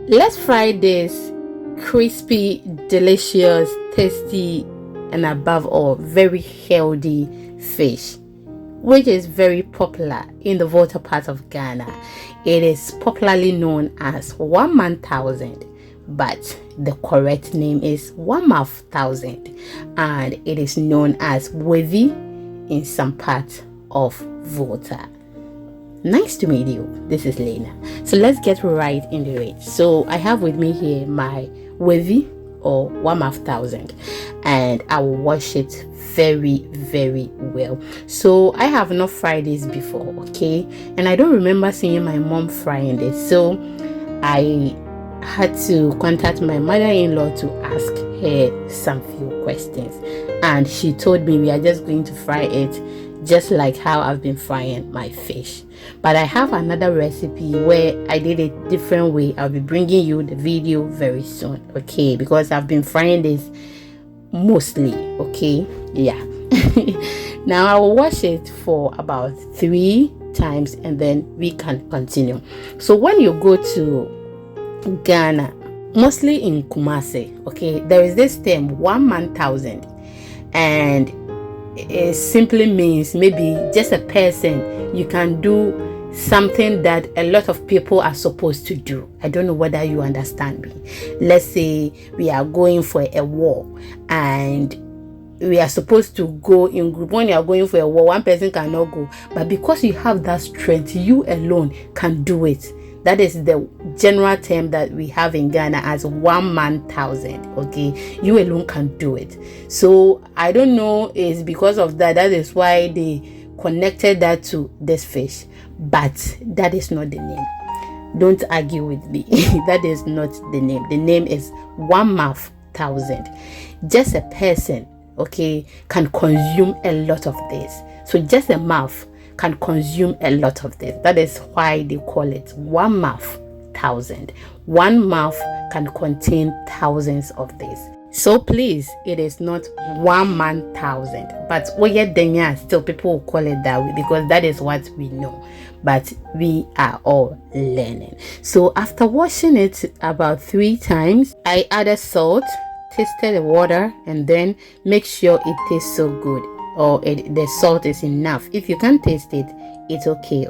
Let's fry this crispy, delicious, tasty, and above all, very healthy fish, which is very popular in the water part of Ghana. It is popularly known as one man thousand, but the correct name is one mouth thousand, and it is known as WOEVI in some parts of Volta. Nice to meet you. This is Lena. So let's get right into it. So I have with me here my WOEVI or one mouth thousand, and I will wash it very well. So I have not fried this before, okay, and I don't remember seeing my mom frying this, so I had to contact my mother-in-law to ask her some few questions, and she told me we are just going to fry it just like how I've been frying my fish. But I have another recipe where I did it different way. I'll be bringing you the video very soon, okay, because I've been frying this mostly, okay. Yeah. Now I will wash it for about 3 times and then we can continue. So when you go to Ghana, mostly in Kumasi, okay, there is this term one man thousand, and it simply means maybe just a person. You can do something that a lot of people are supposed to do. I don't know whether you understand me. Let's say we are going for a war and we are supposed to go in group. When you are going for a war, one person cannot go, but because you have that strength, you alone can do it. That is the general term that we have in Ghana as one man thousand, okay. You alone can do it. So I don't know, it's because of that is why they connected that to this fish, but that is not the name. Don't argue with me. That is not the name. The name is one mouth thousand. Just a person, okay, can consume a lot of this. So just a mouth can consume a lot of this. That is why they call it one mouth thousand. One mouth can contain thousands of this. So please, it is not one man thousand, but still people will call it that way because that is what we know, but we are all learning. So after washing it about 3 times, I added salt, tasted the water, and then make sure it tastes so good, or the salt is enough. If you can't taste it, it's okay.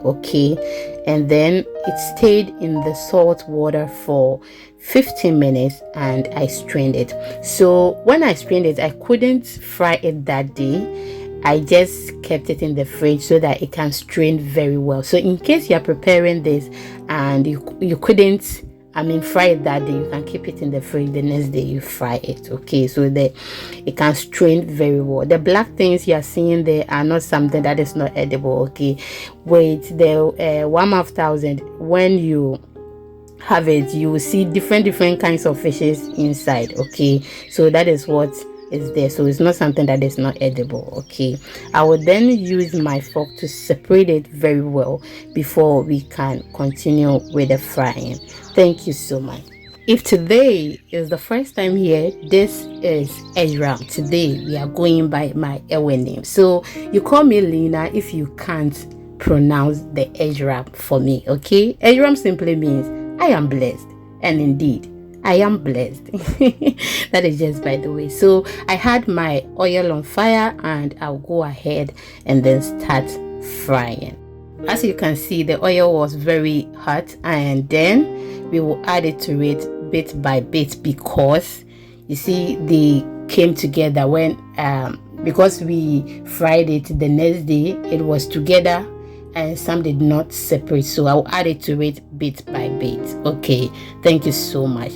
And then it stayed in the salt water for 15 minutes and I strained it. So when I strained it, I couldn't fry it that day. I just kept it in the fridge so that it can strain very well. So in case you are preparing this and you couldn't fry it that day, you can keep it in the fridge. The next day you fry it, okay, so that it can strain very well. The black things you are seeing there are not something that is not edible, okay. With the one mouth thousand, when you have it, you will see different kinds of fishes inside, okay. So that is what is there. So it's not something that is not edible, okay. I will then use my fork to separate it very well before we can continue with the frying. Thank you so much. If today is the first time here, this is Ezra. Today we are going by my Ewe name, so you call me Lena if you can't pronounce the Ezra for me, okay. Ezra simply means I am blessed, and indeed I am blessed. That is just by the way. So I had my oil on fire and I'll go ahead and then start frying. As you can see, the oil was very hot, and then we will add it to it bit by bit because you see they came together when because we fried it the next day, it was together and some did not separate. So I'll add it to it bit by bit, okay. Thank you so much.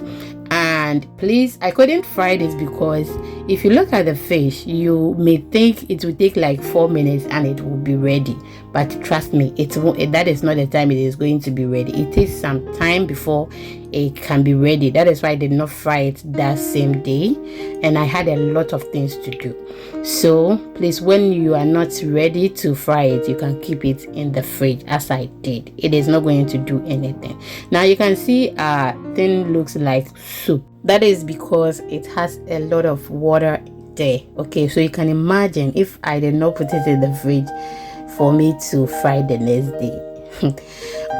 And please, I couldn't fry this because if you look at the fish, you may think it will take like 4 minutes and it will be ready, but trust me, it won't. That is not the time it is going to be ready. It takes some time before it can be ready. That is why I did not fry it that same day, and I had a lot of things to do. So please, when you are not ready to fry it, you can keep it in the fridge as I did. It is not going to do anything. Now you can see thing looks like soup. That is because it has a lot of water there, okay. So you can imagine if I did not put it in the fridge for me to fry the next day.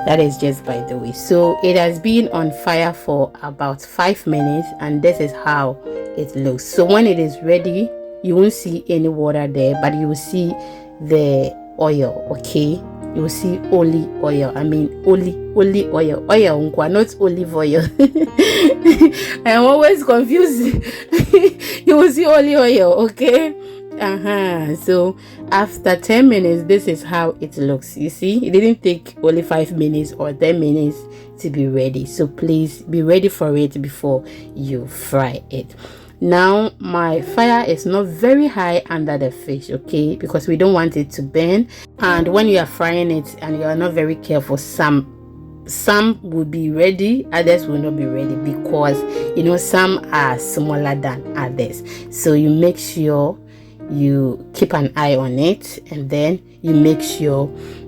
That is just by the way. So it has been on fire for about 5 minutes, and this is how it looks. So when it is ready, you won't see any water there, but you will see the oil. Okay, you will see only oil. I mean only oil, not olive oil. I am always confused. You will see only oil. Okay. So after 10 minutes, this is how it looks. You see, it didn't take only 5 minutes or 10 minutes to be ready. So please be ready for it before you fry it. Now my fire is not very high under the fish, okay, because we don't want it to burn. And when you are frying it and you are not very careful, some will be ready, others will not be ready, because some are smaller than others. So you make sure you keep an eye on it, and then you make sure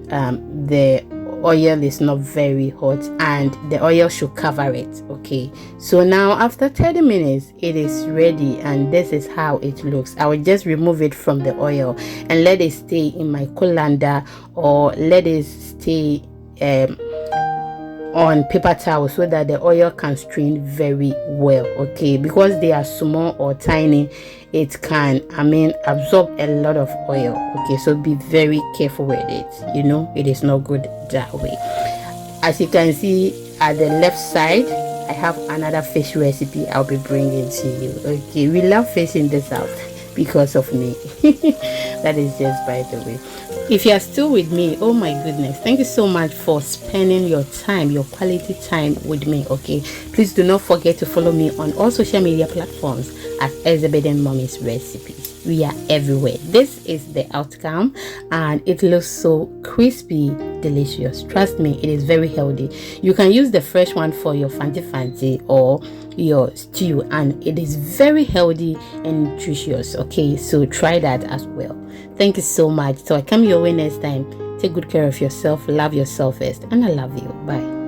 the oil is not very hot and the oil should cover it. Okay, so now after 30 minutes it is ready, and this is how it looks. I will just remove it from the oil and let it stay in my colander, or let it stay on paper towel, so that the oil can strain very well. Okay, because they are small or tiny, it can absorb a lot of oil. Okay, so be very careful with it. It is not good that way. As you can see at the left side, I have another fish recipe I'll be bringing to you. Okay, we love fish in the south because of me. That is just by the way. If you are still with me, oh my goodness, thank you so much for spending your time, your quality time with me. Okay, please do not forget to follow me on all social media platforms at Elizabeth and Mommy's Recipes. We are everywhere. This is the outcome, and it looks so crispy, delicious. Trust me, it is very healthy. You can use the fresh one for your fancy or your stew, and it is very healthy and nutritious. Okay, so try that as well. Thank you so much. So I come your way next time. Take good care of yourself, love yourself first, and I love you. Bye.